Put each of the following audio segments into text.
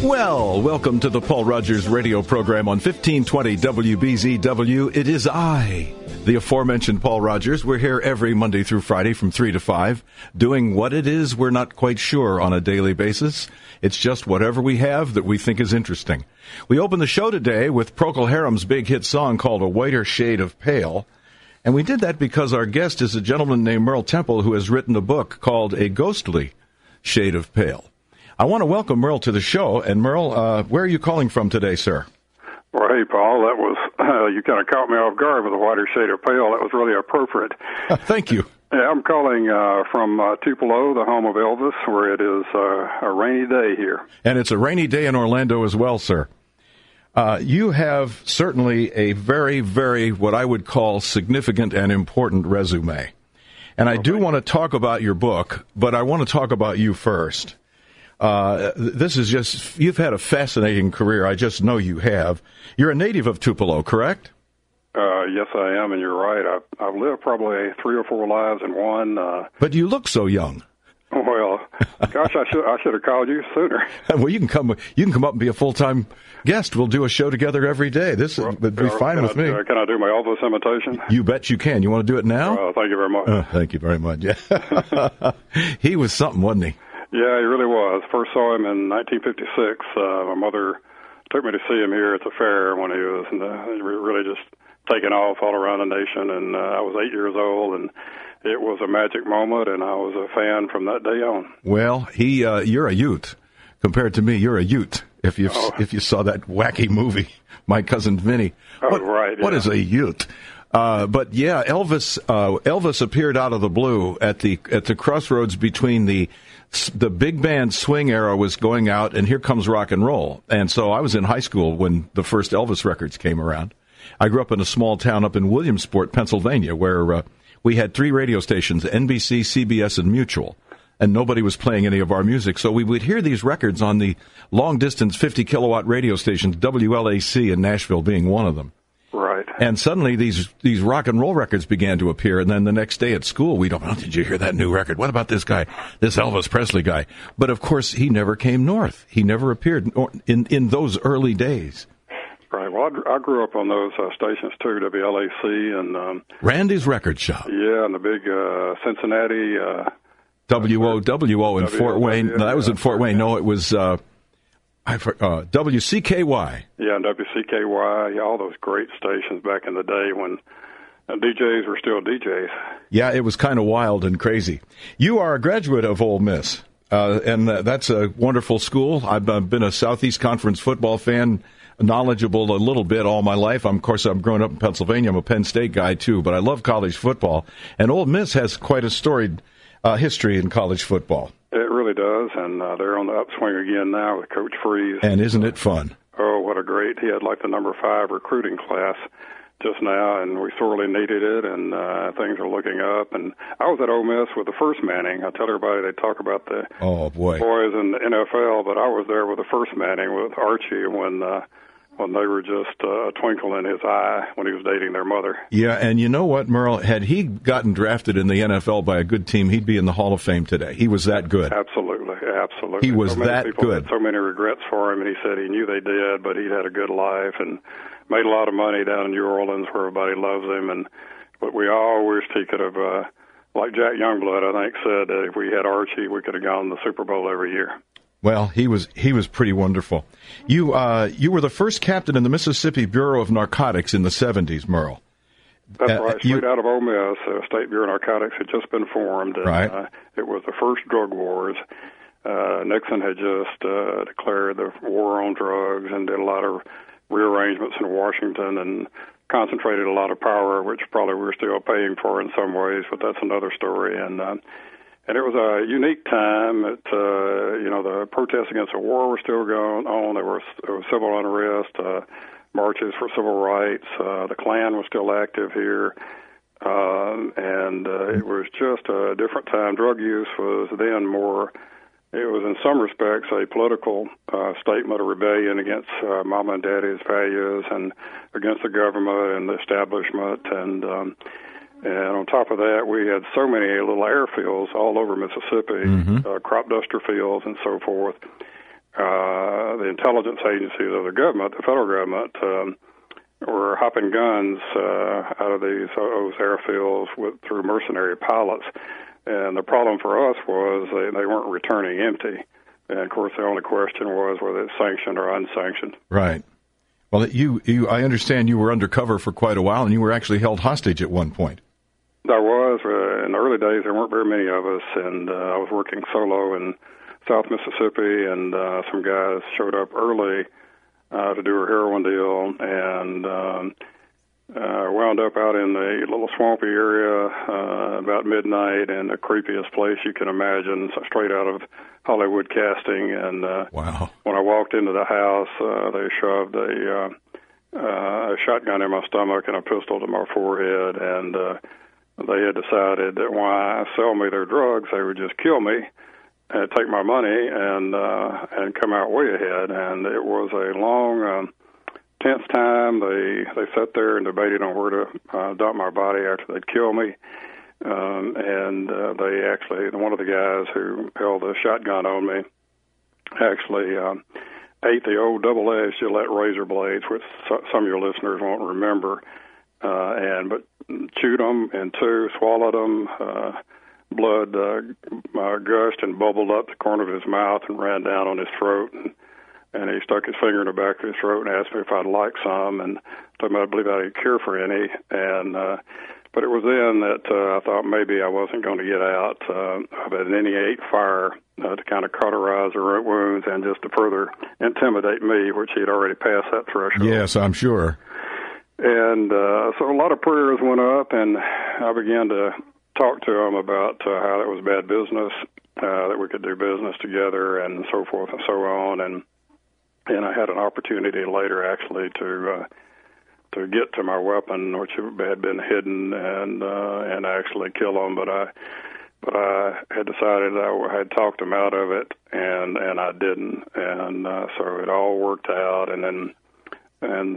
Well, welcome to the Paul Rogers radio program on 1520 WBZW. It is I, the aforementioned Paul Rogers. We're here every Monday through Friday from 3 to 5, doing what it is we're not quite sure on a daily basis. It's just whatever we have that we think is interesting. We open the show today with Procol Harum's big hit song called A Whiter Shade of Pale. And we did that because our guest is a gentleman named Merle Temple who has written a book called A Ghostly Shade of Pale. I want to welcome Merle to the show. And Merle, where are you calling from today, sir? Well, hey, Paul, that was, you kind of caught me off guard with a whiter shade of pale. That was really appropriate. Thank you. Yeah, I'm calling from Tupelo, the home of Elvis, where it is a rainy day here. And it's a rainy day in Orlando as well, sir. You have certainly a very, very, what I would call significant and important resume. And I do want to talk about your book, but I want to talk about you first. This is just, you've had a fascinating career. I just know you have. You're a native of Tupelo, correct? Yes, I am, and you're right. I've lived probably 3 or 4 lives in one. But you look so young. Well, gosh, I should have called you sooner. Well, you can come up and be a full-time guest. We'll do a show together every day. This would be fine with me. Can I do my Elvis imitation? You bet you can. You want to do it now? Thank you very much. Thank you very much. Yeah. He was something, wasn't he? Yeah, he really was. First saw him in 1956. My mother took me to see him here at the fair when he was really just taking off all around the nation, and I was 8 years old, and it was a magic moment, and I was a fan from that day on. Well, you're a Ute. Compared to me, you're a Ute. If you saw that wacky movie, My Cousin Vinny. Right. Yeah. What is a Ute? But yeah, Elvis appeared out of the blue at the crossroads between the big band swing era was going out, and Here Comes Rock and Roll. And so I was in high school when the first Elvis records came around. I grew up in a small town up in Williamsport, Pennsylvania, where we had 3 radio stations, NBC, CBS, and Mutual, and nobody was playing any of our music. So we would hear these records on the long-distance 50-kilowatt radio stations, WLAC in Nashville being one of them. Right. And suddenly these rock and roll records began to appear, and then the next day at school, did you hear that new record? What about this guy, this Elvis Presley guy? But, of course, he never came north. He never appeared in those early days. Right. Well, I grew up on those stations, too, WLAC and... Randy's Record Shop. Yeah, and the big Cincinnati... WOWO in Fort Wayne. No, that was in Fort Wayne. No, it was WCKY. Yeah, and WCKY, all those great stations back in the day when DJs were still DJs. Yeah, it was kind of wild and crazy. You are a graduate of Ole Miss, and that's a wonderful school. I've been a Southeast Conference football fan, knowledgeable a little bit all my life. Of course, I'm growing up in Pennsylvania. I'm a Penn State guy, too, but I love college football. And Ole Miss has quite a storied history in college football. It really does, and they're on the upswing again now with Coach Freeze. And isn't it fun? Oh, what a great, he had like the number 5 recruiting class just now, and we sorely needed it, and things are looking up. And I was at Ole Miss with the first Manning. I tell everybody they talk about the boys in the NFL, but I was there with the first Manning with Archie when they were just a twinkle in his eye when he was dating their mother. Yeah, and you know what, Merle? Had he gotten drafted in the NFL by a good team, he'd be in the Hall of Fame today. He was that good. Absolutely. He was that good. Had so many regrets for him, and he said he knew they did, but he'd had a good life and made a lot of money down in New Orleans where everybody loves him. But we all wished he could have, like Jack Youngblood, I think, said that if we had Archie, we could have gone to the Super Bowl every year. Well, he was pretty wonderful. You were the first captain in the Mississippi Bureau of Narcotics in the 70s, Merle. That's right. Straight out of Ole Miss, State Bureau of Narcotics had just been formed. And, right. It was the first drug wars. Nixon had just declared the war on drugs and did a lot of rearrangements in Washington and concentrated a lot of power, which probably we're still paying for in some ways, but that's another story. And it was a unique time. The protests against the war were still going on. There was civil unrest, marches for civil rights. The Klan was still active here. And it was just a different time. Drug use was then more, it was in some respects a political statement, a rebellion against mama and daddy's values and against the government and the establishment. And on top of that, we had so many little airfields all over Mississippi, crop duster fields and so forth. The intelligence agencies of the government, the federal government, were hopping guns out of those airfields through mercenary pilots. And the problem for us was they weren't returning empty. And, of course, the only question was whether it's sanctioned or unsanctioned. Right. Well, I understand you were undercover for quite a while, and you were actually held hostage at one point. There was. In the early days, there weren't very many of us, and I was working solo in South Mississippi, and some guys showed up early to do a heroin deal, and wound up out in the little swampy area about midnight in the creepiest place you can imagine, straight out of Hollywood casting. And wow. When I walked into the house, they shoved a shotgun in my stomach and a pistol to my forehead, and they had decided that why sell me their drugs, they would just kill me and take my money and come out way ahead. And it was a long, tense time. They sat there and debated on where to dump my body after they'd kill me. And they actually, one of the guys who held the shotgun on me actually ate the old double-edged Gillette razor blades, which some of your listeners won't remember, but chewed them in two, swallowed them. Blood gushed and bubbled up the corner of his mouth and ran down on his throat. And he stuck his finger in the back of his throat and asked me if I'd like some. And told me I believe I didn't care for any. And but it was then that I thought maybe I wasn't going to get out. But then he ate fire to kind of cauterize the wounds and just to further intimidate me, which he'd already passed that threshold. Yes, I'm sure. And so a lot of prayers went up, and I began to talk to him about how it was bad business, that we could do business together, and so forth and so on. And I had an opportunity later, actually, to get to my weapon, which had been hidden, and actually kill him. But I had decided I had talked him out of it, and I didn't. And so it all worked out, and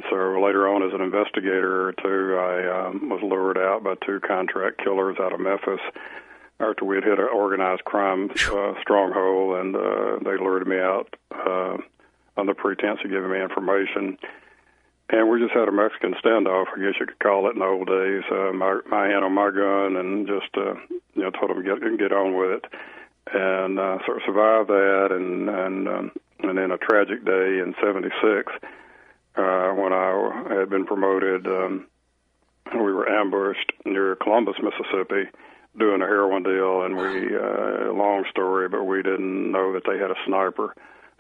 so later on, as an investigator, too, I was lured out by two contract killers out of Memphis after we had hit an organized crime stronghold, and they lured me out on the pretense of giving me information. And we just had a Mexican standoff, I guess you could call it, in the old days. My hand on my gun, and just told them to get on with it, and sort of survived that, and then a tragic day in '76. When I had been promoted, we were ambushed near Columbus, Mississippi, doing a heroin deal, and long story, but we didn't know that they had a sniper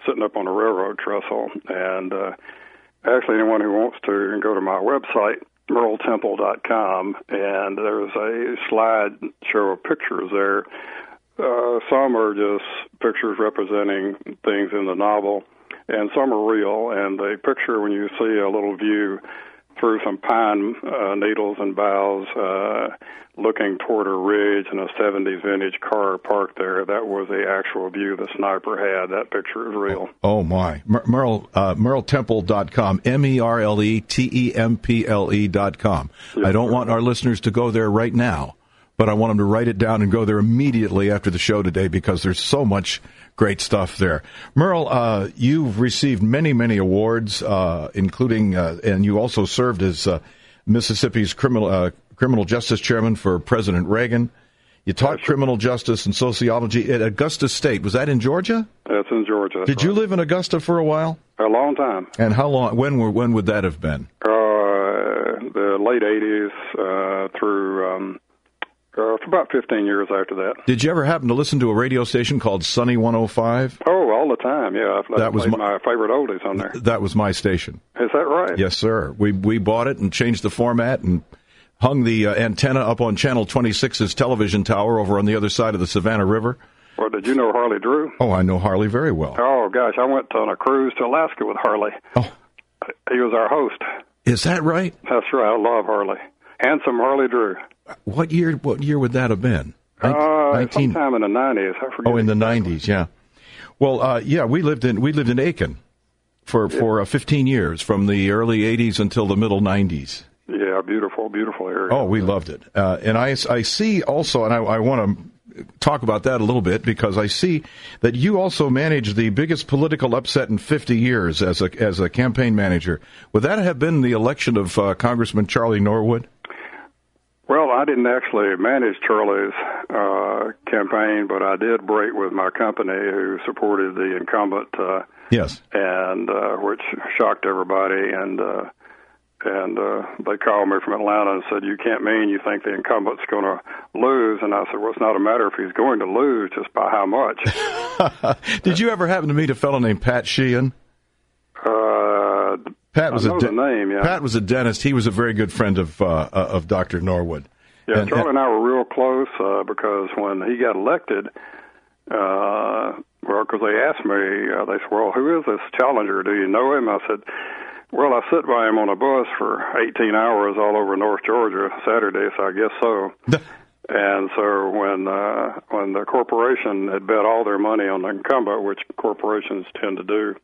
sitting up on a railroad trestle. And actually, anyone who wants to can go to my website, merletemple.com, and there's a slide show of pictures there. Some are just pictures representing things in the novel, and some are real. And the picture, when you see a little view through some pine needles and boughs looking toward a ridge and a 70s vintage car parked there, that was the actual view the sniper had. That picture is real. Oh, my. Merletemple.com, MERLETEMPLE.com. Yes, I don't want our listeners to go there right now, but I want them to write it down and go there immediately after the show today, because there's so much great stuff there. Merle, you've received many, many awards, including, and you also served as Mississippi's criminal justice chairman for President Reagan. You taught criminal justice and sociology at Augusta State. Was that in Georgia? That's in Georgia. Did you live in Augusta for a while? A long time. And how long? When would that have been? The late 80s through... for about 15 years after that. Did you ever happen to listen to a radio station called Sunny 105? Oh, all the time, yeah. That was my favorite oldies on there. That was my station. Is that right? Yes, sir. We bought it and changed the format and hung the antenna up on Channel 26's television tower over on the other side of the Savannah River. Well, did you know Harley Drew? Oh, I know Harley very well. Oh, gosh, I went on a cruise to Alaska with Harley. Oh. He was our host. Is that right? That's right. I love Harley. Handsome Harley Drew. What year would that have been? Sometime in the 90s. I forget. Oh, in the 90s, yeah. Well, we lived in Aiken for 15 years, from the early 80s until the middle 90s. Yeah, beautiful, beautiful area. Oh, we loved it. And I see also, and I want to talk about that a little bit, because I see that you also managed the biggest political upset in 50 years as a campaign manager. Would that have been the election of Congressman Charlie Norwood? Well, I didn't actually manage Charlie's campaign, but I did break with my company who supported the incumbent. Yes. And which shocked everybody. And they called me from Atlanta and said, "You can't mean you think the incumbent's going to lose?" And I said, "Well, it's not a matter if he's going to lose, just by how much." Did you ever happen to meet a fellow named Pat Sheehan? Pat was the name, yeah. Pat was a dentist. He was a very good friend of Dr. Norwood. Yeah, Charlie and I were real close because when he got elected, because they asked me, they said, "Well, who is this challenger? Do you know him?" I said, "Well, I sit by him on a bus for 18 hours all over North Georgia Saturday, so I guess so." And so when the corporation had bet all their money on the incumbent, which corporations tend to do,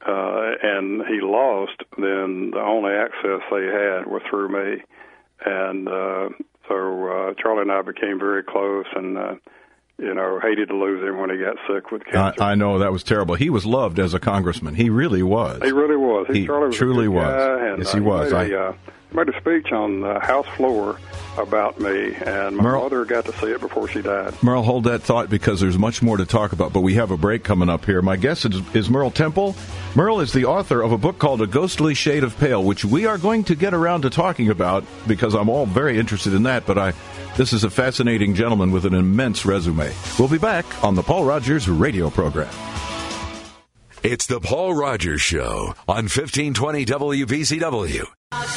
and he lost, then the only access they had was through me. And so Charlie and I became very close, and hated to lose him when he got sick with cancer. I know, that was terrible. He was loved as a congressman. He really was. He really was. Charlie was truly was. Guy, and, yes, he was. He made a speech on the House floor about me, and my mother got to see it before she died. Merle, hold that thought, because there's much more to talk about, but we have a break coming up here. My guest is Merle Temple. Merle is the author of a book called A Ghostly Shade of Pale, which we are going to get around to talking about, because I'm all very interested in that, but this is a fascinating gentleman with an immense resume. We'll be back on the Paul Rogers radio program. It's the Paul Rogers Show on 1520 WBZW.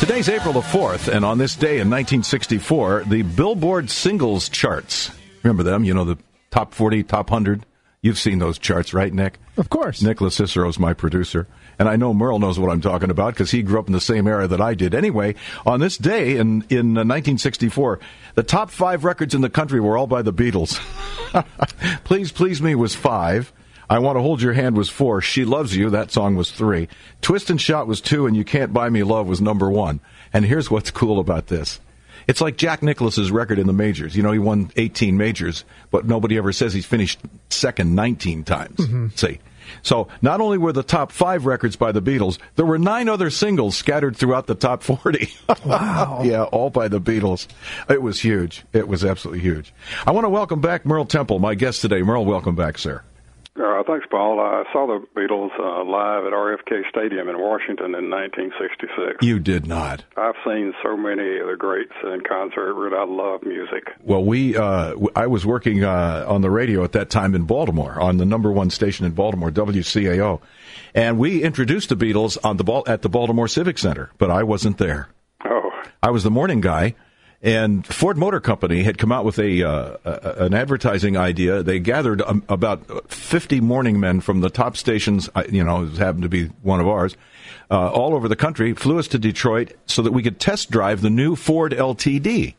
Today's April the 4th, and on this day in 1964, the Billboard singles charts. Remember them? The top 40, top 100. You've seen those charts, right, Nick? Of course. Nicholas Cicero's my producer. And I know Merle knows what I'm talking about because he grew up in the same era that I did. Anyway, on this day in 1964, the top 5 records in the country were all by the Beatles. Please Please Me was 5. I Want to Hold Your Hand was 4. She Loves You, that song was 3. Twist and Shout was 2, and You Can't Buy Me Love was number 1. And here's what's cool about this. It's like Jack Nicklaus's record in the majors. He won 18 majors, but nobody ever says he's finished second 19 times. Mm-hmm. See? So not only were the top 5 records by the Beatles, there were 9 other singles scattered throughout the top 40. Wow. Yeah, all by the Beatles. It was huge. It was absolutely huge. I want to welcome back Merle Temple, my guest today. Merle, welcome back, sir. Thanks, Paul. I saw the Beatles live at RFK Stadium in Washington in 1966. You did not. I've seen so many of the greats in concert. Really, I love music. Well, I was working on the radio at that time in Baltimore, on the number 1 station in Baltimore, WCAO, and we introduced the Beatles at the Baltimore Civic Center, but I wasn't there. Oh. I was the morning guy. And Ford Motor Company had come out with an advertising idea. They gathered about 50 morning men from the top stations, it happened to be one of ours, all over the country, flew us to Detroit so that we could test drive the new Ford LTD.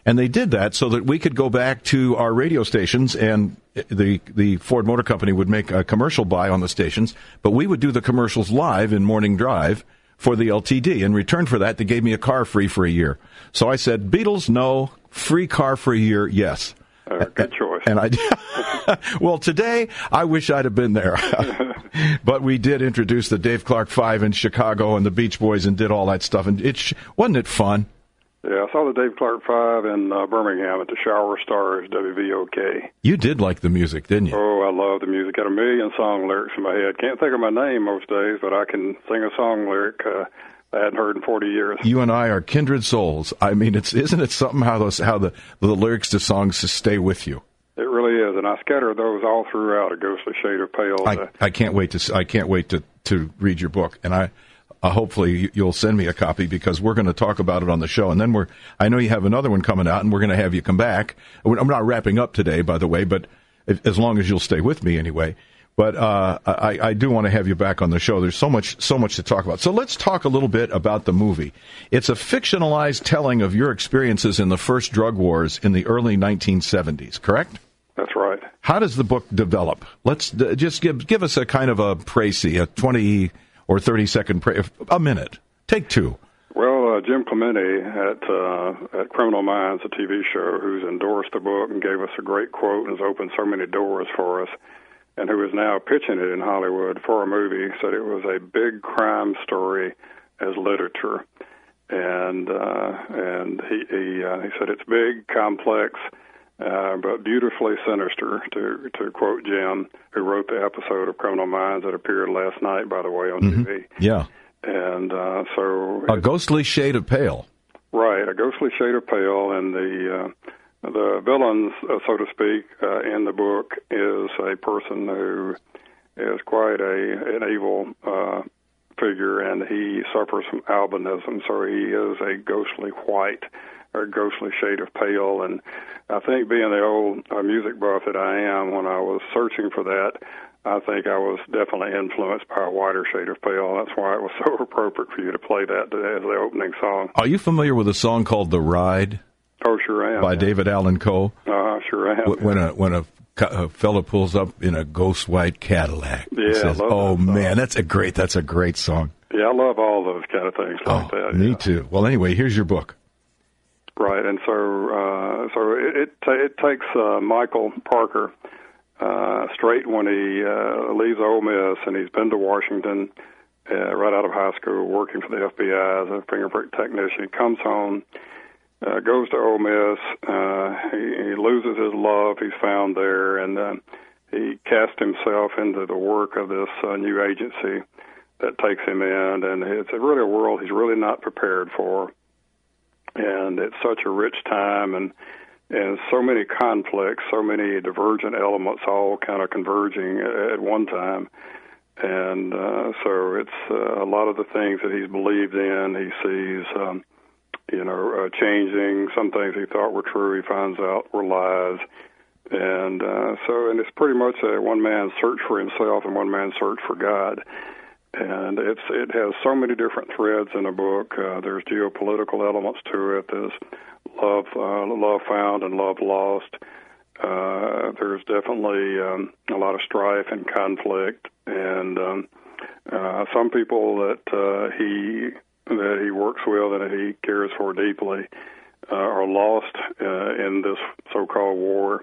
And they did that so that we could go back to our radio stations, and the Ford Motor Company would make a commercial buy on the stations, but we would do the commercials live in Morning Drive for the LTD. In return for that, they gave me a car free for a year. So I said, Beatles, no. Free car for a year, yes. Good choice. And I well, today, I wish I'd have been there. But we did introduce the Dave Clark 5 in Chicago and the Beach Boys and did all that stuff. And wasn't it fun? Yeah, I saw the Dave Clark 5 in Birmingham at the Shower Stars, WVOK. You did like the music, didn't you? Oh, I love the music. Got a million song lyrics in my head. Can't think of my name most days, but I can sing a song lyric I hadn't heard in 40 years. You and I are kindred souls. I mean, isn't it something how the lyrics to songs just stay with you? It really is, and I scatter those all throughout A Ghostly Shade of Pale. I can't wait to read your book, and hopefully you'll send me a copy because we're going to talk about it on the show. And then I know you have another one coming out, and we're going to have you come back. I'm not wrapping up today, by the way, but as long as you'll stay with me anyway. But I do want to have you back on the show. There's so much to talk about. So let's talk a little bit about the movie. It's a fictionalized telling of your experiences in the first drug wars in the early 1970s, correct? That's right. How does the book develop? Let's just give us a kind of a précis, a 20 or 30-second, a minute. Take 2. Well, Jim Clemente at Criminal Minds, a TV show, who's endorsed the book and gave us a great quote and has opened so many doors for us, and who is now pitching it in Hollywood for a movie, said it was a big crime story as literature. And he said it's big, complex, but beautifully sinister, to quote Jim, who wrote the episode of Criminal Minds that appeared last night, by the way, on TV. Yeah. And so... A ghostly shade of pale. Right, a ghostly shade of pale, and the villain, so to speak, in the book is a person who is quite an evil figure, and he suffers from albinism, so he is a ghostly white, or a ghostly shade of pale. And I think, being the old music buff that I am, when I was searching for that, I think I was definitely influenced by a whiter shade of pale. That's why it was so appropriate for you to play that as the opening song. Are you familiar with a song called "The Ride"? Oh, sure am. By David Allan Coe. Sure am. When a fella pulls up in a ghost white Cadillac. Yeah, says, "Oh man, that's a great song." Yeah, I love all those kind of things like that. Me too. Well, anyway, here's your book. Right, and so it takes Michael Parker straight when he leaves Ole Miss, and he's been to Washington right out of high school, working for the FBI as a fingerprint technician. He comes home, goes to Ole Miss. He loses his love he's found there, and he casts himself into the work of this new agency that takes him in, and it's really a world he's really not prepared for. And it's such a rich time, and so many conflicts, so many divergent elements, all kind of converging at one time. And so it's a lot of the things that he's believed in, he sees, changing. Some things he thought were true, he finds out were lies. And and it's pretty much a one-man search for himself and one-man search for God. And it has so many different threads in the book. There's geopolitical elements to it. There's love found and love lost. There's definitely a lot of strife and conflict, and some people that he works with and that he cares for deeply are lost in this so-called war.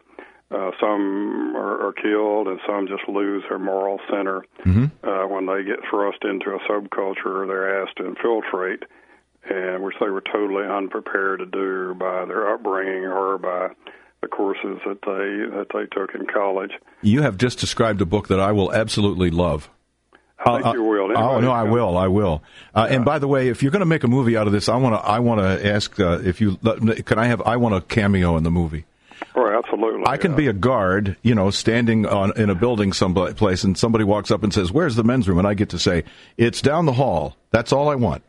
Some are killed, and some just lose their moral center when they get thrust into a subculture. They're asked to infiltrate, and which they were totally unprepared to do by their upbringing or by the courses that they took in college. You have just described a book that I will absolutely love. I think you will. I will. And by the way, if you're going to make a movie out of this, I want to ask if you I want a cameo in the movie. Oh, absolutely. I can be a guard, standing in a building someplace, and somebody walks up and says, "Where's the men's room?" And I get to say, "It's down the hall." That's all I want.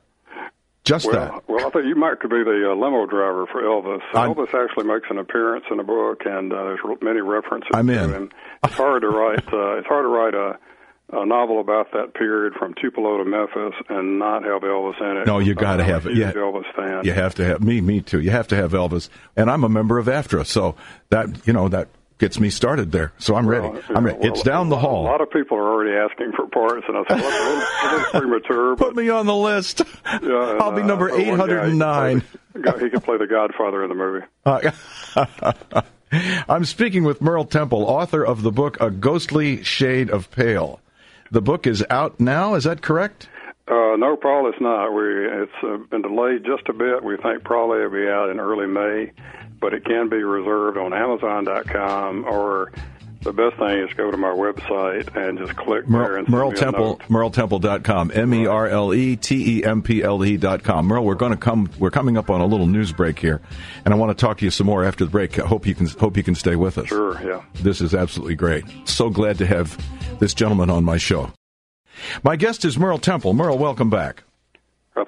Just that. Well, I think you might could be the limo driver for Elvis. Elvis actually makes an appearance in the book, and there's many references to him. It's hard to write a novel about that period from Tupelo to Memphis and not have Elvis in it. No, you got to have it. Yeah, Elvis fan. You have to have me too. You have to have Elvis, and I'm a member of AFTRA, so that gets me stared there. So I'm ready. I'm ready. It's down the hall. A lot of people are already asking for parts, and I said, "Well, a little premature." Put me on the list. Yeah, I'll be number 809. He can play the Godfather in the movie. I'm speaking with Merle Temple, author of the book A Ghostly Shade of Pale. The book is out now, is that correct? No, Paul, it's not. It's been delayed just a bit. We think probably it'll be out in early May, but it can be reserved on Amazon.com, or the best thing is go to my website and just click there and Merle Temple, MErleTemple.com, MErleTemple.com. Merle, we're coming up on a little news break here, and I want to talk to you some more after the break. I hope you can stay with us. Sure, yeah. This is absolutely great. So glad to have this gentleman on my show. My guest is Merle Temple. Merle, welcome back.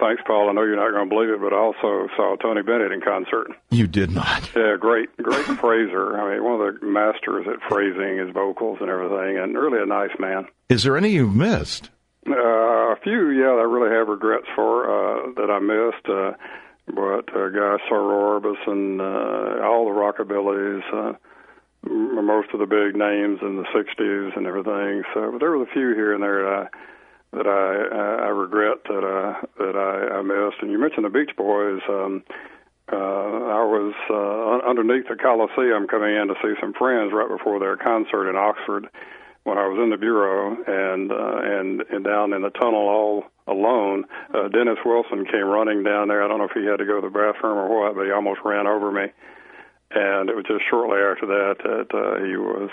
Thanks, Paul. I know you're not going to believe it, but I also saw Tony Bennett in concert. You did not? Yeah, great phraser. I mean, one of the masters at phrasing his vocals and everything, and really a nice man. Is there any you've missed? A few, yeah, I really have regrets for that I missed. But gosh, Soror Orbison, all the rockabillys, most of the big names in the 60s and everything. So, but there was a few here and there that I regret that I missed. And you mentioned the Beach Boys. I was underneath the Coliseum coming in to see some friends right before their concert in Oxford when I was in the bureau, and down in the tunnel all alone. Dennis Wilson came running down there. I don't know if he had to go to the bathroom or what, but he almost ran over me. And it was just shortly after that he was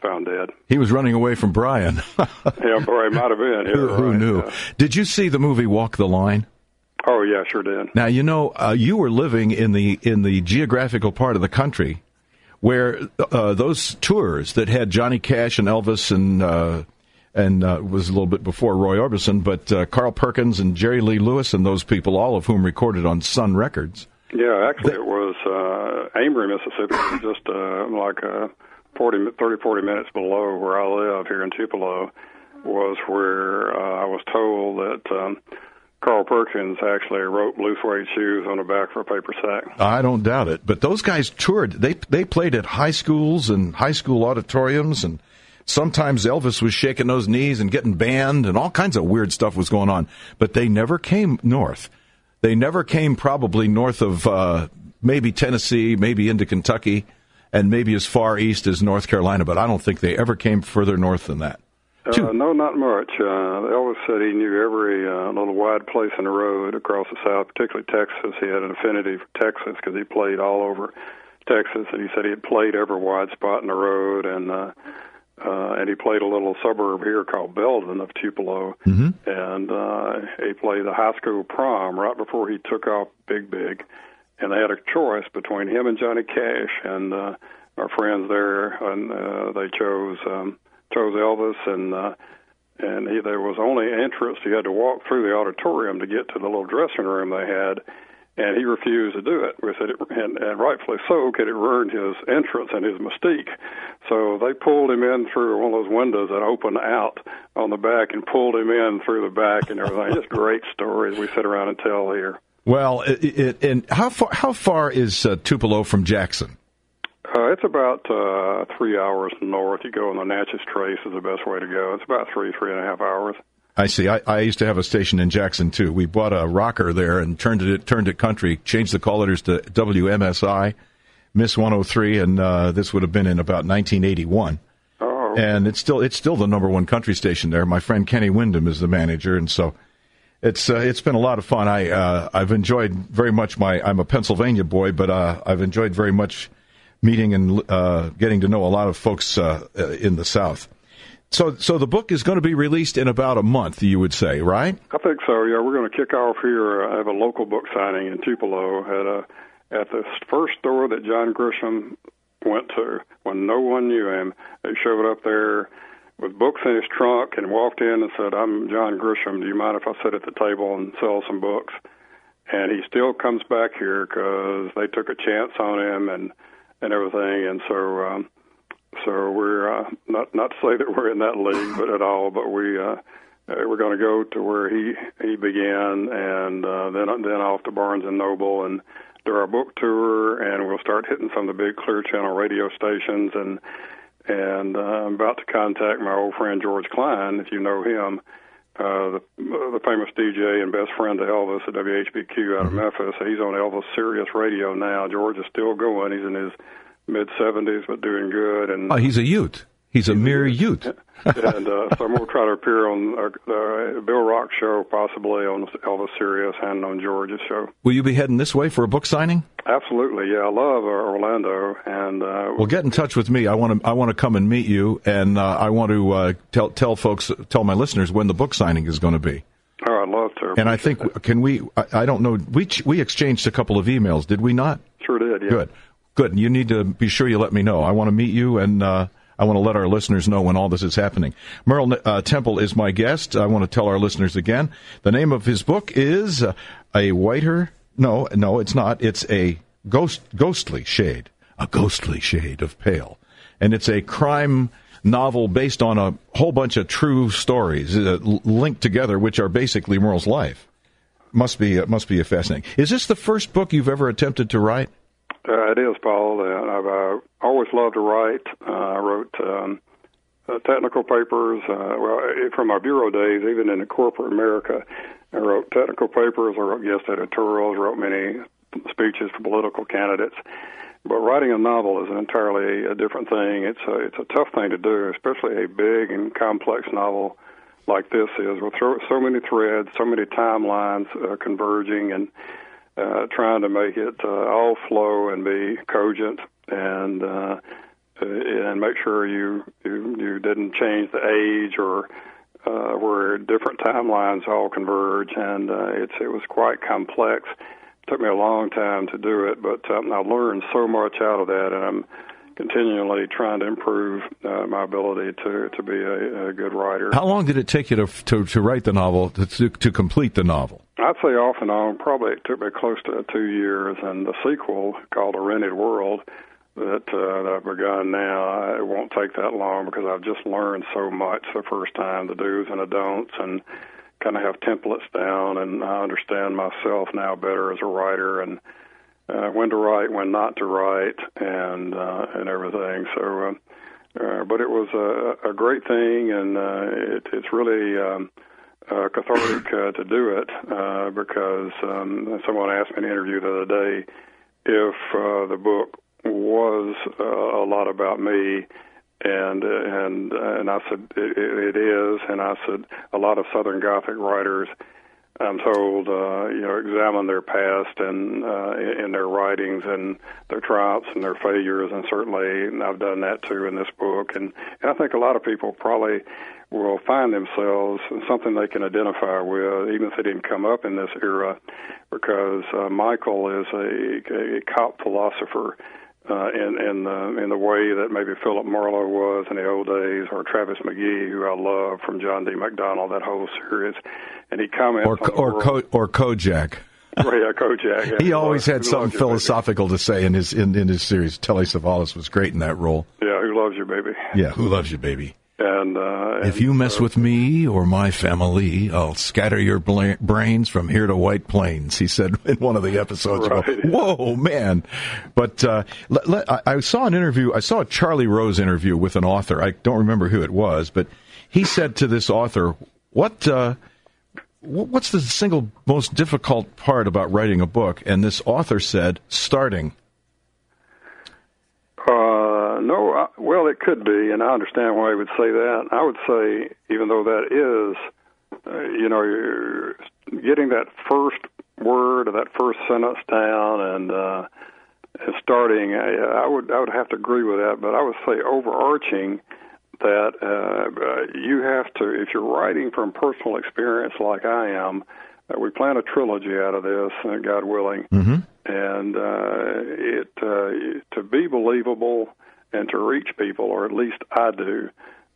found dead. He was running away from Brian. Yeah, Brian might have been. Yeah, Who knew? Yeah. Did you see the movie Walk the Line? Oh, yeah, sure did. Now, you were living in the geographical part of the country where those tours that had Johnny Cash and Elvis and was a little bit before Roy Orbison, but Carl Perkins and Jerry Lee Lewis and those people, all of whom recorded on Sun Records. Yeah, actually, it was Amory, Mississippi, just like 40 minutes below where I live here in Tupelo, was where I was told that Carl Perkins actually wrote Blue Suede Shoes on the back for a paper sack. I don't doubt it. But those guys toured. They played at high schools and high school auditoriums, and sometimes Elvis was shaking those knees and getting banned, and all kinds of weird stuff was going on. But they never came north. They never came probably north of maybe Tennessee, maybe into Kentucky, and maybe as far east as North Carolina. But I don't think they ever came further north than that. No, not much. Elvis said he knew every little wide place in the road across the South, particularly Texas. He had an affinity for Texas because he played all over Texas, and he said he had played every wide spot in the road, and he played a little suburb here called Belden of Tupelo, and he played the high school prom right before he took off big, and they had a choice between him and Johnny Cash, and our friends there, and they chose Elvis, and there was only entrance. You had to walk through the auditorium to get to the little dressing room they had, and he refused to do it. We said, and rightfully so, because it ruined his entrance and his mystique. So they pulled him in through one of those windows that open out on the back and pulled him in through the back and everything. Just great stories we sit around and tell here. Well, and how far is Tupelo from Jackson? It's about 3 hours north. You go on the Natchez Trace is the best way to go. It's about 3.5 hours. I see. I used to have a station in Jackson, too. We bought a rocker there and turned it country, changed the call letters to WMSI, Miss 103, and this would have been in about 1981. Oh. And it's still the number one country station there. My friend Kenny Wyndham is the manager, and so it's been a lot of fun. I've enjoyed very much I'm a Pennsylvania boy, but I've enjoyed very much meeting and getting to know a lot of folks in the South. So the book is going to be released in about a month, you would say, right? I think so, yeah. We're going to kick off here. I have a local book signing in Tupelo at the first store that John Grisham went to when no one knew him. He showed up there with books in his trunk and walked in and said, "I'm John Grisham. Do you mind if I sit at the table and sell some books?" And he still comes back here because they took a chance on him and everything, and so we're not to say that we're in that league, but at all. But we're going to go to where he began, and then off to Barnes and Noble and do our book tour, and we'll start hitting some of the big Clear Channel radio stations, and I'm about to contact my old friend George Klein, if you know him. The famous DJ and best friend to Elvis at WHBQ out of Memphis. He's on Elvis Sirius Radio now. George is still going. He's in his mid-70s, but doing good. And he's a Ute. He's a mere Ute. And so I'm going to try to appear on the Bill Rock show, possibly on Elvis Sirius and on George's show. Will you be heading this way for a book signing? Absolutely, yeah. I love Orlando, and well, get in touch with me. I want to come and meet you, and I want to tell my listeners when the book signing is going to be. Oh, I'd love to. And I think I don't know. We exchanged a couple of emails, did we not? Sure did. Yeah. Good. You need to be sure you let me know. I want to meet you, and I want to let our listeners know when all this is happening. Merle Temple is my guest. I want to tell our listeners again. The name of his book is A Whiter... No, it's not. It's a ghostly shade. A ghostly shade of pale. And it's a crime novel based on a whole bunch of true stories linked together, which are basically Merle's life. Must be fascinating. Is this the first book you've ever attempted to write? It is, Paul. I've always loved to write. I wrote technical papers. From my bureau days, even in corporate America, I wrote technical papers, I wrote guest editorials, wrote many speeches for political candidates. But writing a novel is entirely a different thing. It's a tough thing to do, especially a big and complex novel like this is, with so many threads, so many timelines converging, and trying to make it all flow and be cogent, and make sure you didn't change the age or where different timelines all converge, and it was quite complex. It took me a long time to do it, but I learned so much out of that, and I'm continually trying to improve my ability to be a good writer. How long did it take you to write the novel, to complete the novel? I'd say off and on, probably it took me close to 2 years, and the sequel, called A Rented World, that I've begun now, it won't take that long because I've just learned so much the first time, the do's and the don'ts, and kind of have templates down, and I understand myself now better as a writer, and when to write, when not to write, and everything. So, but it was a great thing, and it's really cathartic to do it because someone asked me in an interview the other day if the book was a lot about me, and I said it is, and I said a lot of Southern Gothic writers, I'm told, examine their past and in their writings and their triumphs and their failures, and certainly I've done that too in this book, and I think a lot of people probably will find themselves in something they can identify with, even if they didn't come up in this era, because Michael is a cop philosopher in the way that maybe Philip Merle was in the old days, or Travis McGee, who I love from John D. McDonald, that whole series, and he comments or Kojak. Yeah, Kojak. Yeah. He always had something philosophical to say in his series. Telly Savalas was great in that role. Yeah, Who Loves You, Baby? Yeah, Who Loves You, Baby? And if you mess with me or my family, I'll scatter your brains from here to White Plains, he said in one of the episodes. Right. Whoa, man. But I saw an interview. I saw a Charlie Rose interview with an author. I don't remember who it was, but he said to this author, what's the single most difficult part about writing a book? And this author said, starting. No, well, it could be, and I understand why he would say that. I would say, even though that is, you're getting that first word or that first sentence down and starting, I would have to agree with that. But I would say overarching that you have to, if you're writing from personal experience like I am, we plan a trilogy out of this, God willing, and to be believable and to reach people, or at least I do,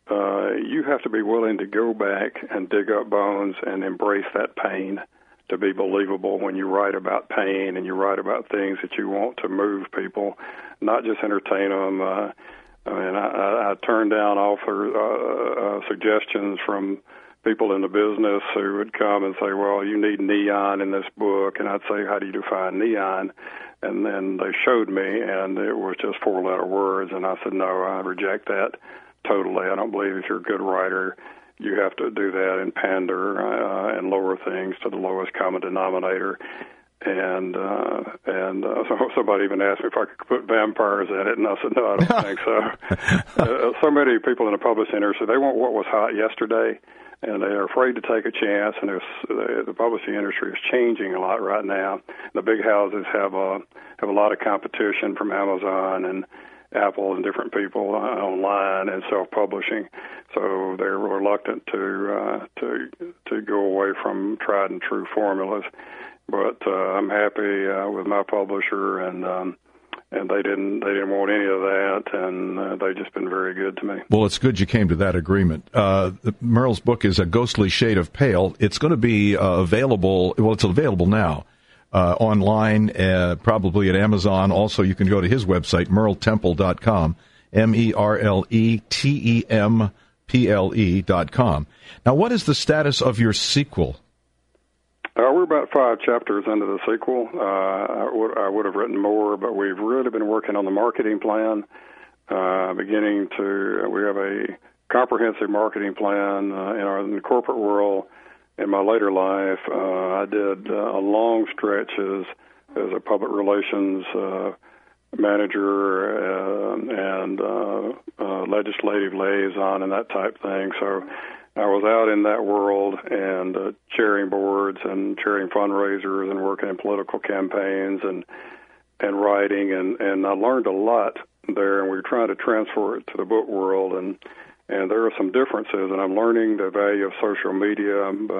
you have to be willing to go back and dig up bones and embrace that pain to be believable when you write about pain and you write about things that you want to move people, not just entertain them. I turned down suggestions from people in the business who would come and say, well, you need neon in this book. And I'd say, how do you define neon? And then they showed me, and it was just 4-letter words. And I said, no, I reject that totally. I don't believe if you're a good writer, you have to do that and pander and lower things to the lowest common denominator. And so somebody even asked me if I could put vampires in it, and I said, no, I don't think so. So many people in the publishing industry, they want what was hot yesterday, and they're afraid to take a chance, and the publishing industry is changing a lot right now. The big houses have a lot of competition from Amazon and Apple and different people online and self-publishing, so they're reluctant to go away from tried and true formulas. But I'm happy with my publisher, and they didn't want any of that, and they've just been very good to me. Well, it's good you came to that agreement. Merle's book is A Ghostly Shade of Pale. It's going to be available. Well, it's available now online, probably at Amazon. Also, you can go to his website, merletemple.com, MERLETEMPLE.com. Now, what is the status of your sequel? We're about 5 chapters into the sequel. I would have written more, but we've really been working on the marketing plan. We have a comprehensive marketing plan in the corporate world. In my later life, I did a long stretch as a public relations manager and legislative liaison and that type thing. So I was out in that world and chairing boards and chairing fundraisers and working in political campaigns and writing, and I learned a lot there, and we were trying to transfer it to the book world, and there are some differences, and I'm learning the value of social media, and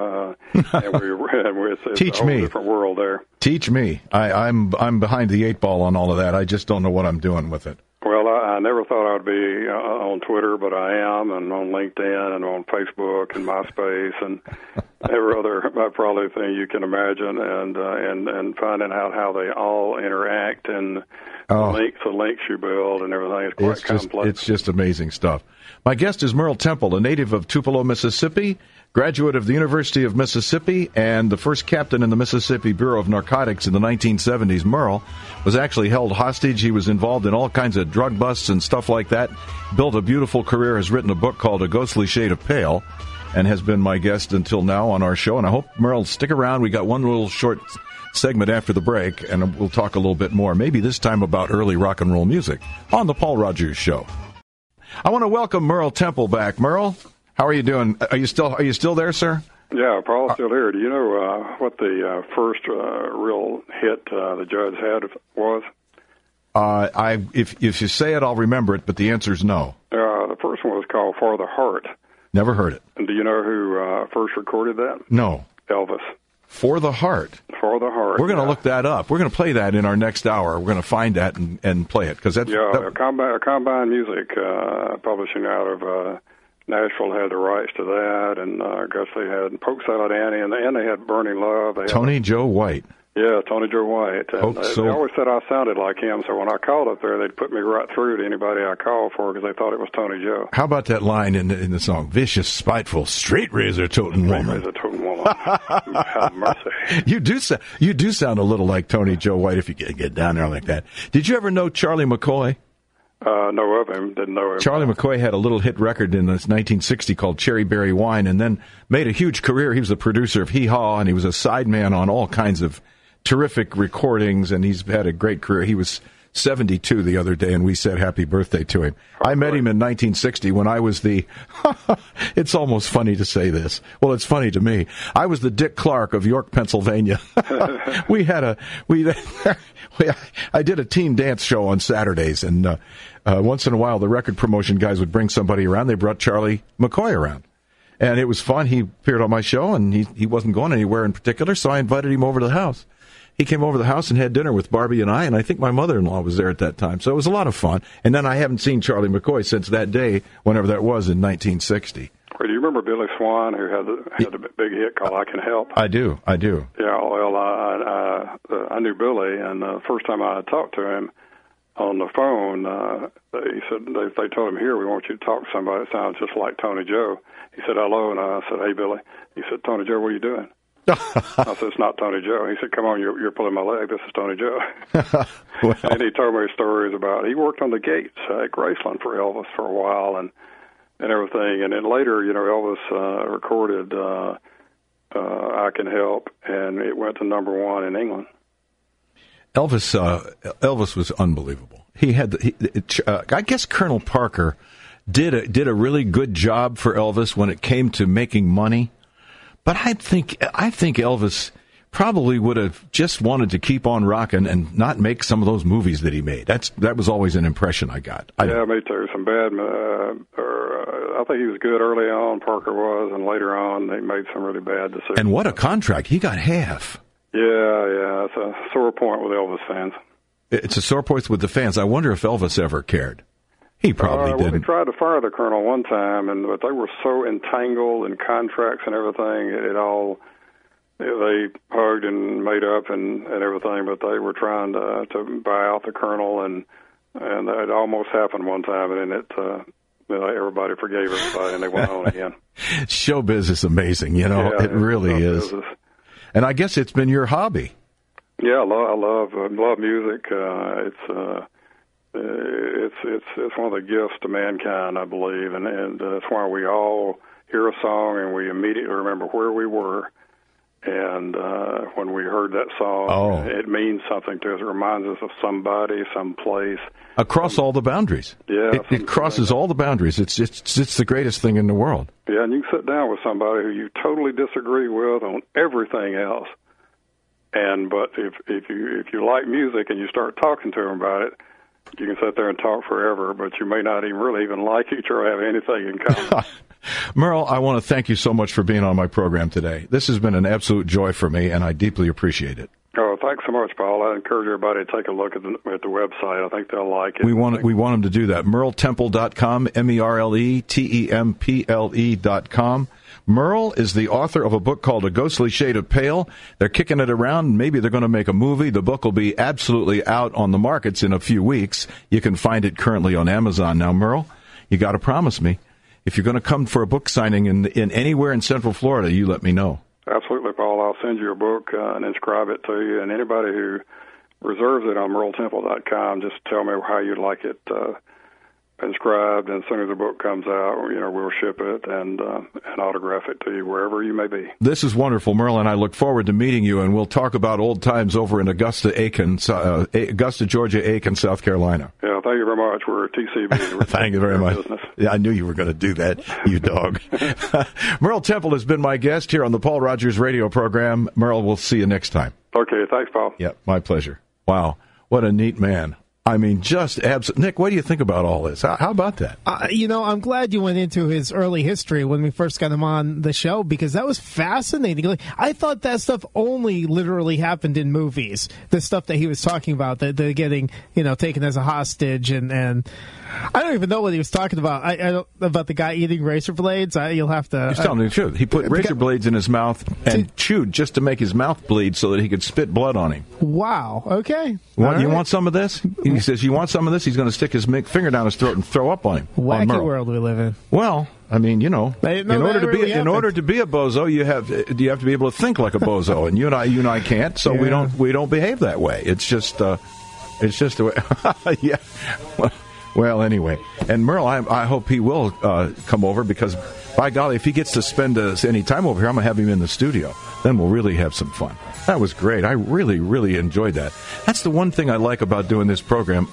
it's Teach a whole me. different world there. Teach me. I'm behind the 8 ball on all of that. I just don't know what I'm doing with it. Well, I never thought I'd be on Twitter, but I am, and on LinkedIn, and on Facebook, and MySpace, and every other probably thing you can imagine, and finding out how they all interact and the links you build and everything is quite complex. It's just amazing stuff. My guest is Merle Temple, a native of Tupelo, Mississippi, graduate of the University of Mississippi, and the first captain in the Mississippi Bureau of Narcotics in the 1970s. Merle was actually held hostage. He was involved in all kinds of drug busts and stuff like that, built a beautiful career, has written a book called A Ghostly Shade of Pale, and has been my guest until now on our show. And I hope, Merle, stick around. We got one little short segment after the break, and we'll talk a little bit more, maybe this time about early rock and roll music on The Paul Rogers Show. I want to welcome Merle Temple back. Merle, how are you doing? Are you still there, sir? Yeah, Paul's still here. Do you know what the first real hit the Judds had was? If you say it, I'll remember it, but the answer is no. The first one was called For the Heart. Never heard it. And do you know who first recorded that? No. Elvis. For the Heart. For the Heart. We're going to look that up. We're going to play that in our next hour. We're going to find that and play it because Combine Music publishing out of Nashville had the rights to that, and I guess they had Polk Salad Annie, and they had Burning Love. Tony Joe White. Yeah, Tony Joe White. And they always said I sounded like him, so when I called up there, they'd put me right through to anybody I called for because they thought it was Tony Joe. How about that line in the song? Vicious, spiteful, straight razor toting woman. Straight razor toting woman. Have mercy. You do sound a little like Tony Joe White if you get down there like that. Did you ever know Charlie McCoy? Know of him, didn't know him. Charlie McCoy had a little hit record in 1960 called Cherry Berry Wine, and then made a huge career. He was the producer of Hee Haw, and he was a sideman on all kinds of terrific recordings, and he's had a great career. He was 72 the other day, and we said happy birthday to him. I met him in 1960 when I was the, it's almost funny to say this. Well, it's funny to me. I was the Dick Clark of York, Pennsylvania. I did a teen dance show on Saturdays, and once in a while the record promotion guys would bring somebody around. They brought Charlie McCoy around. And it was fun. He appeared on my show, and he wasn't going anywhere in particular, so I invited him over to the house. He came over to the house and had dinner with Barbie and I think my mother-in-law was there at that time. So it was a lot of fun. And then I haven't seen Charlie McCoy since that day, whenever that was in 1960. Do you remember Billy Swan, who had the big hit called I Can Help? I do. Yeah, well, I knew Billy, and the first time I talked to him on the phone, they told him, here, we want you to talk to somebody that sounds just like Tony Joe. He said, hello, and I said, hey, Billy. He said, Tony Joe, what are you doing? I said, it's not Tony Joe. He said, come on, you're pulling my leg. This is Tony Joe. Well. And he told me stories about, he worked on the gates at Graceland for Elvis for a while and everything. And then later, Elvis recorded I Can Help, and it went to #1 in England. Elvis was unbelievable. He had, I guess Colonel Parker did a really good job for Elvis when it came to making money. But I think Elvis probably would have just wanted to keep on rocking and not make some of those movies that he made. That was always an impression I got. Yeah, me too. Some bad. I think he was good early on. Parker was, and later on they made some really bad decisions. And what a contract! He got half. Yeah, it's a sore point with Elvis fans. It's a sore point with the fans. I wonder if Elvis ever cared. He probably didn't. Well, they tried to fire the colonel one time, but they were so entangled in contracts and everything. They hugged and made up and everything, but they were trying to buy out the colonel, and that almost happened one time, and then everybody forgave everybody, and they went on again. Showbiz is amazing, it really is. Business. And I guess it's been your hobby. Yeah, I love music. It's one of the gifts to mankind, I believe, and that's why we all hear a song and we immediately remember where we were. And when we heard that song, it means something to us. It reminds us of somebody, some place. Across all the boundaries. Yeah. It crosses all the boundaries. It's the greatest thing in the world. Yeah, and you can sit down with somebody who you totally disagree with on everything else. But if you like music and you start talking to them about it, you can sit there and talk forever, but you may not even like each or have anything in common. Merle, I want to thank you so much for being on my program today. This has been an absolute joy for me, and I deeply appreciate it. Oh, thanks so much, Paul. I encourage everybody to take a look at the website. I think they'll like it. We want them to do that. MErleTemple.com, MErleTemple.com. Merle is the author of a book called A Ghostly Shade of Pale. They're kicking it around. Maybe they're going to make a movie. The book will be absolutely out on the markets in a few weeks. You can find it currently on Amazon. Now, Merle, you got to promise me, if you're going to come for a book signing in anywhere in Central Florida, you let me know. Absolutely, Paul. I'll send you a book and inscribe it to you. And anybody who reserves it on MErleTemple.com, just tell me how you'd like it inscribed. And as soon as the book comes out, we'll ship it and autograph it to you wherever you may be. This is wonderful, Merle, and I look forward to meeting you. And we'll talk about old times over in Augusta, Georgia, Aiken, South Carolina. Yeah, thank you very much. We're TCB. Thank you very much. Yeah, I knew you were going to do that, you dog. Merle Temple has been my guest here on the Paul Rogers radio program. Merle, we'll see you next time. Okay, thanks, Paul. Yeah, my pleasure. Wow, what a neat man. I mean, just Nick, what do you think about all this? How about that? I'm glad you went into his early history when we first got him on the show, because that was fascinating. I thought that stuff only literally happened in movies. The stuff that he was talking about, the getting, taken as a hostage, and I don't even know what he was talking about. I don't about the guy eating razor blades. You'll have to. He's telling the truth. He put razor blades in his mouth and chewed just to make his mouth bleed so that he could spit blood on him. Wow. Okay. You want some of this? He says, "You want some of this?" He's going to stick his finger down his throat and throw up on him. Wacky world we live in. Well, I mean, in order to be a bozo, you have to be able to think like a bozo, and you and I can't. So we don't behave that way. It's just the way. Yeah. Well, anyway, and Merle, I hope he will come over, because, by golly, if he gets to spend any time over here, I'm going to have him in the studio. Then we'll really have some fun. That was great. I really, really enjoyed that. That's the one thing I like about doing this program.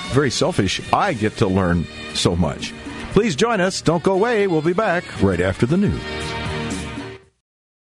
Very selfish. I get to learn so much. Please join us. Don't go away. We'll be back right after the news.